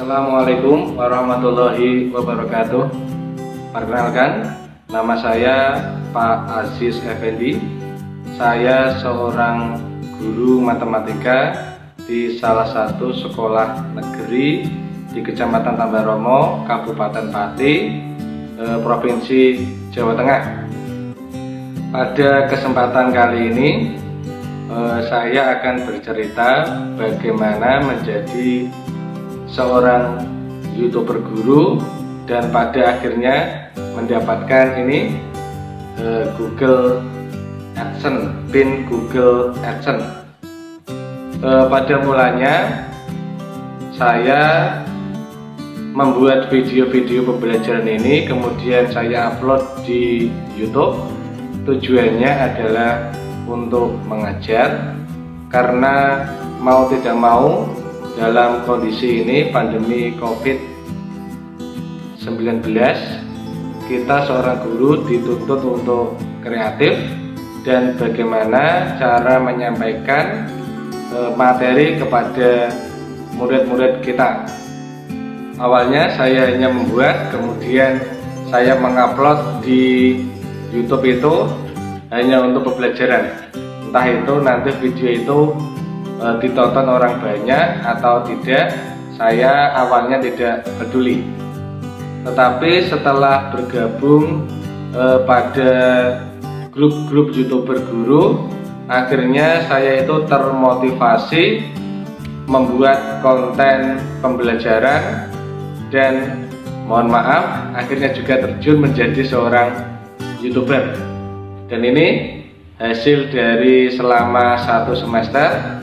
Assalamualaikum warahmatullahi wabarakatuh. Perkenalkan, nama saya Pak Aziz Effendi. Saya seorang guru matematika di salah satu sekolah negeri di Kecamatan Tambaromo, Kabupaten Pati, Provinsi Jawa Tengah. Pada kesempatan kali ini saya akan bercerita bagaimana menjadi seorang YouTuber guru dan pada akhirnya mendapatkan ini Google AdSense, pin Google AdSense. Pada mulanya saya membuat video-video pembelajaran ini, kemudian saya upload di YouTube. Tujuannya adalah untuk mengajar, karena mau tidak mau dalam kondisi ini pandemi COVID-19 kita seorang guru dituntut untuk kreatif dan bagaimana cara menyampaikan materi kepada murid-murid kita. Awalnya saya hanya membuat, kemudian saya mengupload di YouTube itu hanya untuk pembelajaran. Entah itu nanti video itu ditonton orang banyak atau tidak, saya awalnya tidak peduli. Tetapi setelah bergabung pada grup-grup YouTuber guru, akhirnya saya itu termotivasi membuat konten pembelajaran dan mohon maaf akhirnya juga terjun menjadi seorang YouTuber. Dan ini hasil dari selama 1 semester.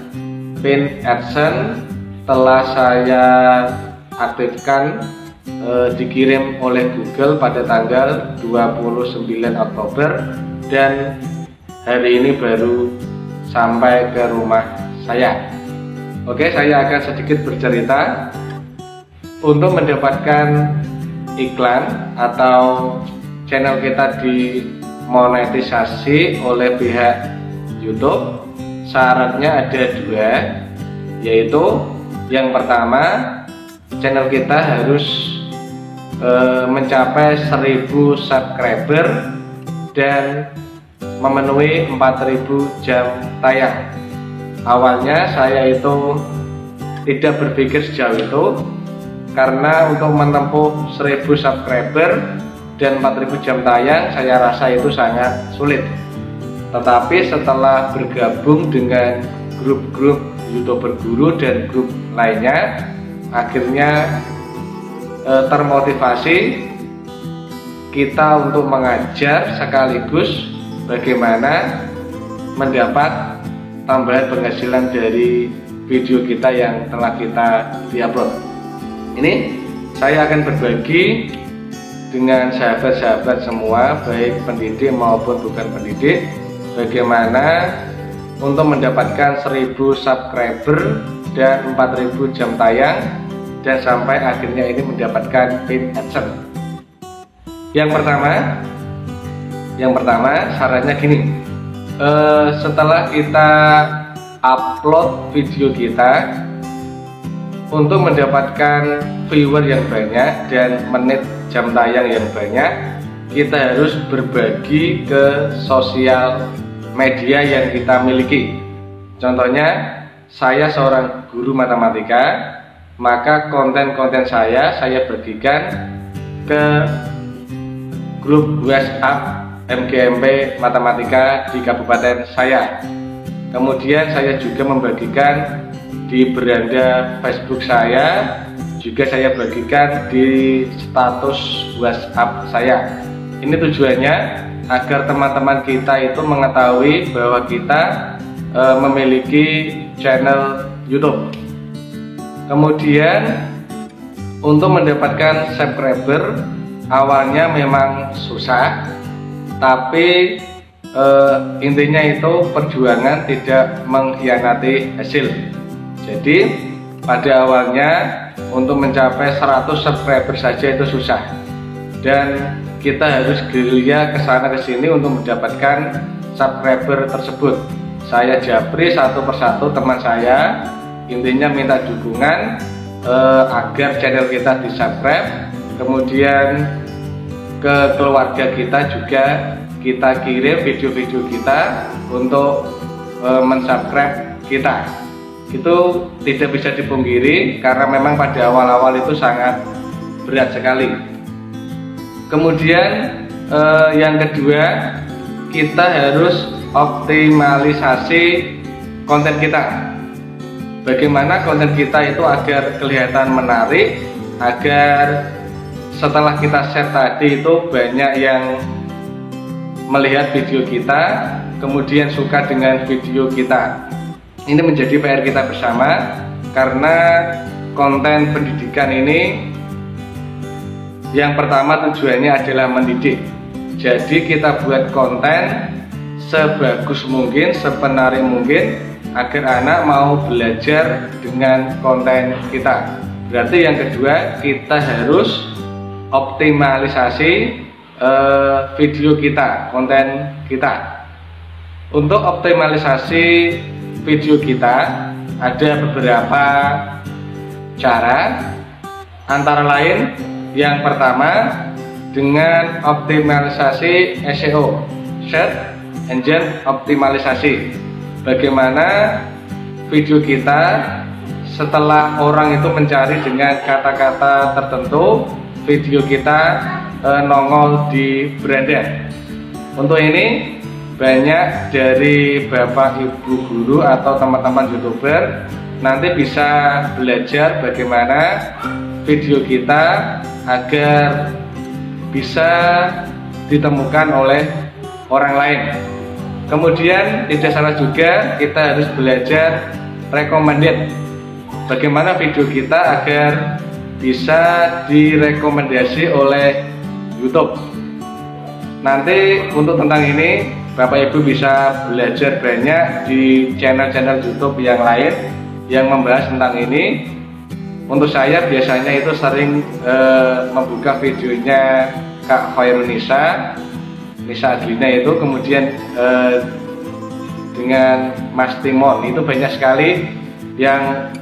Pin AdSense telah saya aktifkan, dikirim oleh Google pada tanggal 29 Oktober dan hari ini baru sampai ke rumah saya. Oke, saya akan sedikit bercerita. Untuk mendapatkan iklan atau channel kita dimonetisasi oleh pihak YouTube, syaratnya ada 2, yaitu yang pertama, channel kita harus mencapai 1000 subscriber dan memenuhi 4000 jam tayang. Awalnya saya itu tidak berpikir sejauh itu, karena untuk menempuh 1000 subscriber dan 4000 jam tayang saya rasa itu sangat sulit. Tetapi setelah bergabung dengan grup-grup YouTuber guru dan grup lainnya, akhirnya termotivasi kita untuk mengajar sekaligus bagaimana mendapat tambahan penghasilan dari video kita yang telah kita diupload. Ini saya akan berbagi dengan sahabat-sahabat semua, baik pendidik maupun bukan pendidik, bagaimana untuk mendapatkan 1000 subscriber dan 4000 jam tayang dan sampai akhirnya ini mendapatkan pin AdSense. Yang pertama syaratnya gini, setelah kita upload video kita, untuk mendapatkan viewer yang banyak dan menit jam tayang yang banyak, kita harus berbagi ke sosial media yang kita miliki. Contohnya, saya seorang guru matematika, maka konten-konten saya bagikan ke grup WhatsApp MGMP Matematika di kabupaten saya. Kemudian saya juga membagikan di beranda Facebook saya, juga saya bagikan di status WhatsApp saya. Ini tujuannya agar teman-teman kita itu mengetahui bahwa kita memiliki channel YouTube. Kemudian untuk mendapatkan subscriber awalnya memang susah, tapi intinya itu perjuangan tidak mengkhianati hasil. Jadi pada awalnya untuk mencapai 100 subscriber saja itu susah, dan kita harus gerilya kesana kesini untuk mendapatkan subscriber tersebut. Saya japri satu persatu teman saya, intinya minta dukungan agar channel kita di subscribe, kemudian ke keluarga kita juga kita kirim video-video kita untuk mensubscribe kita. Itu tidak bisa dipungkiri karena memang pada awal-awal itu sangat berat sekali. Kemudian yang kedua, kita harus optimalisasi konten kita. Bagaimana konten kita itu agar kelihatan menarik, agar setelah kita share tadi itu banyak yang melihat video kita, kemudian suka dengan video kita. Ini menjadi PR kita bersama, karena konten pendidikan ini yang pertama tujuannya adalah mendidik. Jadi kita buat konten sebagus mungkin, semenarik mungkin, agar anak mau belajar dengan konten kita. Berarti yang kedua, kita harus optimalisasi video kita, konten kita. Untuk optimalisasi video kita ada beberapa cara, antara lain yang pertama dengan optimalisasi SEO, Search Engine Optimalisasi. Bagaimana video kita setelah orang itu mencari dengan kata-kata tertentu, video kita nongol di beranda. Untuk ini banyak dari Bapak Ibu guru atau teman-teman YouTuber nanti bisa belajar bagaimana video kita agar bisa ditemukan oleh orang lain. Kemudian tidak salah juga kita harus belajar recommended. Bagaimana video kita agar bisa direkomendasi oleh YouTube. Nanti untuk tentang ini Bapak Ibu bisa belajar banyak di channel-channel YouTube yang lain yang membahas tentang ini. Untuk saya biasanya itu sering membuka videonya Kak Khairunisa, Nisa Adlina itu, kemudian dengan Mas Timon, itu banyak sekali yang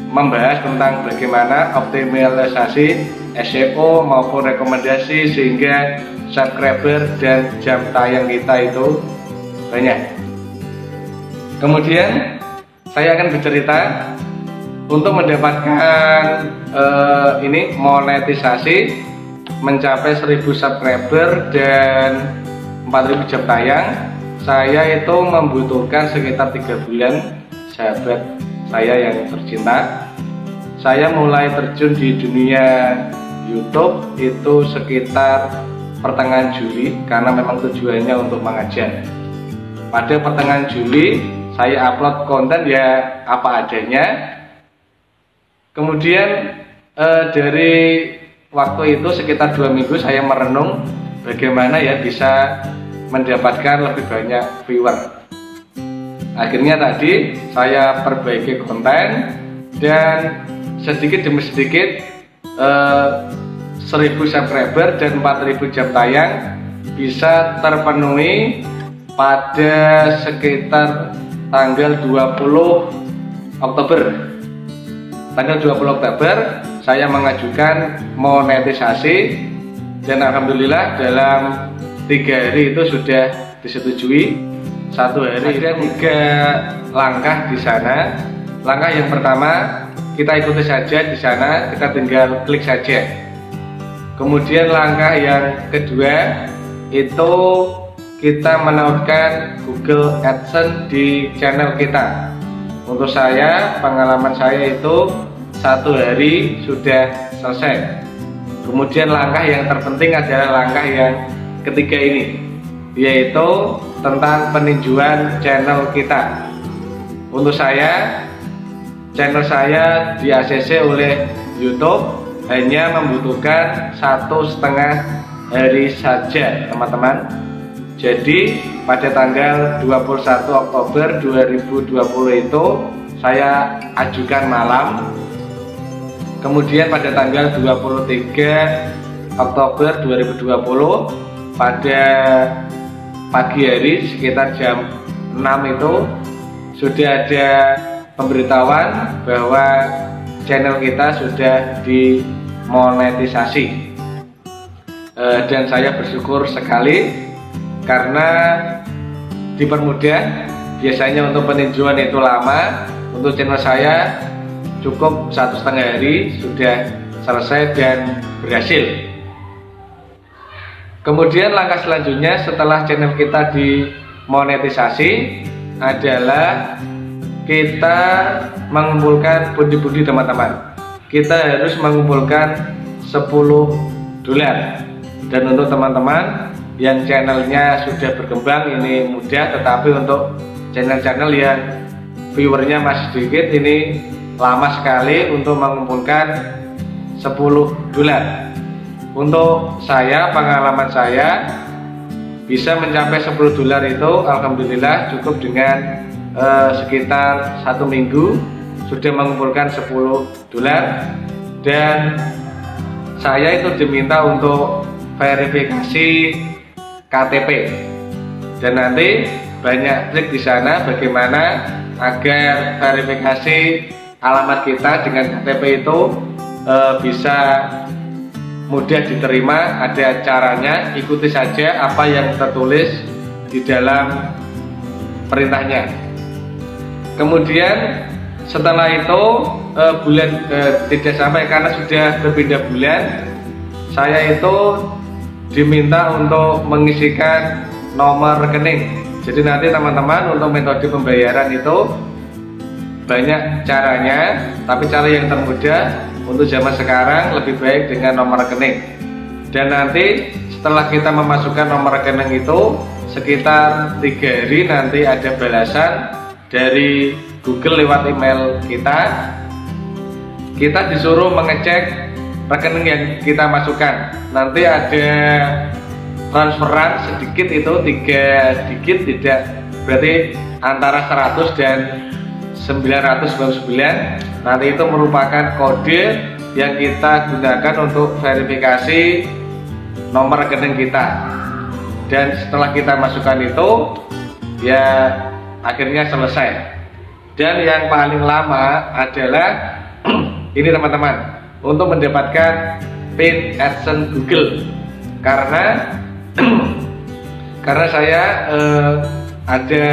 membahas tentang bagaimana optimalisasi SEO maupun rekomendasi sehingga subscriber dan jam tayang kita itu banyak. Kemudian saya akan bercerita untuk mendapatkan ini monetisasi mencapai 1000 subscriber dan 4000 jam tayang. Saya itu membutuhkan sekitar 3 bulan, sahabat saya yang tercinta. Saya mulai terjun di dunia YouTube itu sekitar pertengahan Juli, karena memang tujuannya untuk mengajar. Pada pertengahan Juli saya upload konten ya apa adanya. Kemudian dari waktu itu sekitar 2 minggu saya merenung bagaimana ya bisa mendapatkan lebih banyak viewer. Akhirnya tadi saya perbaiki konten dan sedikit demi sedikit 1000 subscriber dan 4000 jam tayang bisa terpenuhi pada sekitar tanggal 20 Oktober. Tanggal 20 Oktober saya mengajukan monetisasi dan alhamdulillah dalam 3 hari itu sudah disetujui. 1 hari ada 3 langkah di sana. Langkah yang pertama kita ikuti saja di sana, kita tinggal klik saja. Kemudian langkah yang kedua itu kita menautkan Google AdSense di channel kita. Untuk saya, pengalaman saya itu 1 hari sudah selesai. Kemudian langkah yang terpenting adalah langkah yang ketiga ini, yaitu tentang peninjauan channel kita. Untuk saya, channel saya di ACC oleh YouTube hanya membutuhkan 1,5 hari saja, teman-teman. Jadi pada tanggal 21 Oktober 2020 itu saya ajukan malam. Kemudian pada tanggal 23 Oktober 2020 pada pagi hari sekitar jam 6 itu sudah ada pemberitahuan bahwa channel kita sudah dimonetisasi. Dan saya bersyukur sekali karena dipermudah. Biasanya untuk peninjauan itu lama, untuk channel saya cukup 1,5 hari sudah selesai dan berhasil. Kemudian langkah selanjutnya setelah channel kita dimonetisasi adalah kita mengumpulkan pundi-pundi teman-teman. Kita harus mengumpulkan $10. Dan untuk teman-teman yang channelnya sudah berkembang ini mudah, tetapi untuk channel-channel yang viewernya masih sedikit ini lama sekali untuk mengumpulkan $10. Untuk saya, pengalaman saya bisa mencapai $10 itu alhamdulillah cukup dengan sekitar 1 minggu sudah mengumpulkan $10. Dan saya itu diminta untuk verifikasi KTP, dan nanti banyak trik di sana bagaimana agar verifikasi alamat kita dengan KTP itu bisa mudah diterima. Ada caranya, ikuti saja apa yang tertulis di dalam perintahnya. Kemudian setelah itu tidak sampai karena sudah berpindah bulan, saya itu diminta untuk mengisikan nomor rekening. Jadi nanti teman-teman untuk metode pembayaran itu banyak caranya, tapi cara yang termudah untuk zaman sekarang lebih baik dengan nomor rekening. Dan nanti setelah kita memasukkan nomor rekening itu sekitar 3 hari nanti ada balasan dari Google lewat email kita. Kita disuruh mengecek rekening yang kita masukkan. Nanti ada transferan sedikit, itu 3 digit, tidak berarti antara 100 dan 999. Nanti itu merupakan kode yang kita gunakan untuk verifikasi nomor rekening kita. Dan setelah kita masukkan itu ya akhirnya selesai. Dan yang paling lama adalah ini teman-teman, untuk mendapatkan PIN AdSense Google, karena saya ada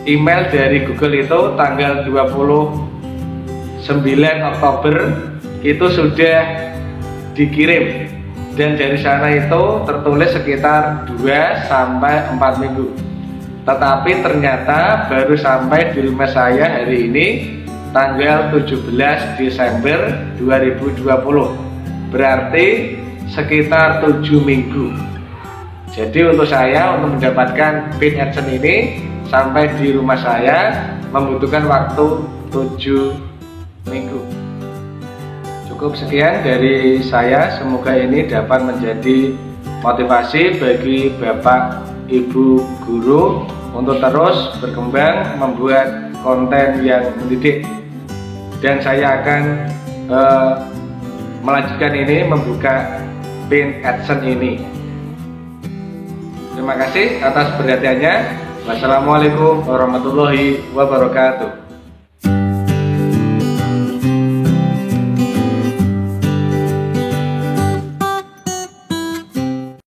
email dari Google itu tanggal 29 Oktober itu sudah dikirim, dan dari sana itu tertulis sekitar 2-4 minggu, tetapi ternyata baru sampai di rumah saya hari ini tanggal 17 Desember 2020, berarti sekitar 7 minggu. Jadi untuk saya untuk mendapatkan PIN AdSense ini sampai di rumah saya membutuhkan waktu 7 minggu. Cukup sekian dari saya, semoga ini dapat menjadi motivasi bagi Bapak Ibu guru untuk terus berkembang membuat konten yang mendidik. Dan saya akan melanjutkan ini, membuka PIN AdSense ini. Terima kasih atas perhatiannya. Wassalamualaikum warahmatullahi wabarakatuh.